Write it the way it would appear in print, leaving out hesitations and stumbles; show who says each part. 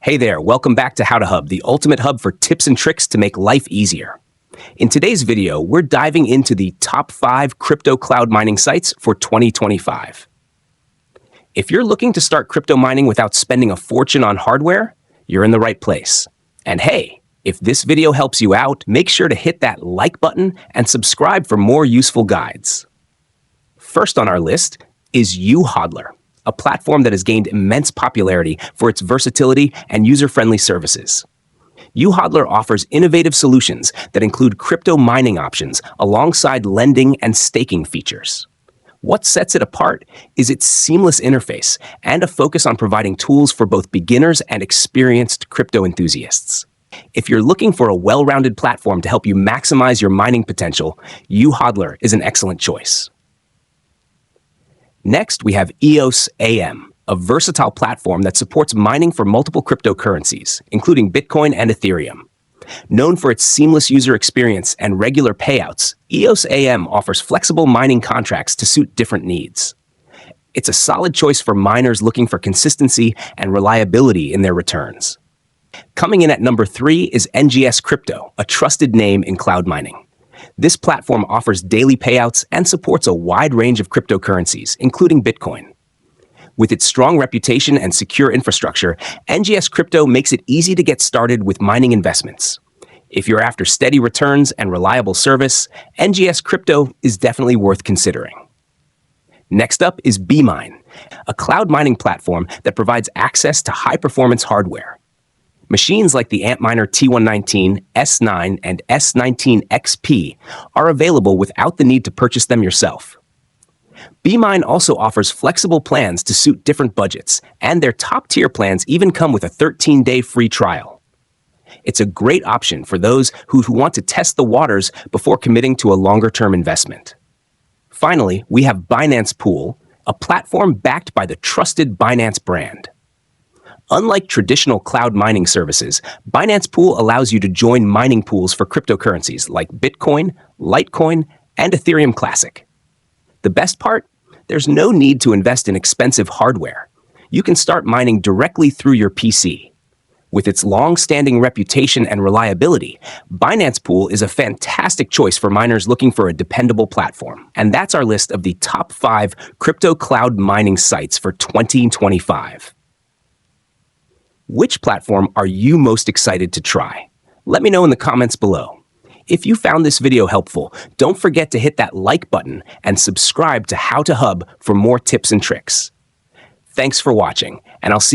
Speaker 1: Hey there, welcome back to HowToHub, the ultimate hub for tips and tricks to make life easier. In today's video, we're diving into the top 5 crypto cloud mining sites for 2025. If you're looking to start crypto mining without spending a fortune on hardware, you're in the right place. And hey, if this video helps you out, make sure to hit that like button and subscribe for more useful guides. First on our list is UHodler, a platform that has gained immense popularity for its versatility and user-friendly services. UHodler offers innovative solutions that include crypto mining options alongside lending and staking features. What sets it apart is its seamless interface and a focus on providing tools for both beginners and experienced crypto enthusiasts. If you're looking for a well-rounded platform to help you maximize your mining potential, UHodler is an excellent choice. Next, we have EOS AM, a versatile platform that supports mining for multiple cryptocurrencies, including Bitcoin and Ethereum. Known for its seamless user experience and regular payouts, EOS AM offers flexible mining contracts to suit different needs. It's a solid choice for miners looking for consistency and reliability in their returns. Coming in at number 3 is NGS Crypto, a trusted name in cloud mining. This platform offers daily payouts and supports a wide range of cryptocurrencies, including Bitcoin. With its strong reputation and secure infrastructure, NGS Crypto makes it easy to get started with mining investments. If you're after steady returns and reliable service, NGS Crypto is definitely worth considering. Next up is Bmine, a cloud mining platform that provides access to high-performance hardware. Machines like the Antminer T119, S9, and S19 XP are available without the need to purchase them yourself. Bmine also offers flexible plans to suit different budgets, and their top-tier plans even come with a 13-day free trial. It's a great option for those who want to test the waters before committing to a longer-term investment. Finally, we have Binance Pool, a platform backed by the trusted Binance brand. Unlike traditional cloud mining services, Binance Pool allows you to join mining pools for cryptocurrencies like Bitcoin, Litecoin, and Ethereum Classic. The best part? There's no need to invest in expensive hardware. You can start mining directly through your PC. With its long-standing reputation and reliability, Binance Pool is a fantastic choice for miners looking for a dependable platform. And that's our list of the top 5 crypto cloud mining sites for 2025. Which platform are you most excited to try? Let me know in the comments below. If you found this video helpful, don't forget to hit that like button and subscribe to HowToHub for more tips and tricks. Thanks for watching, and I'll see you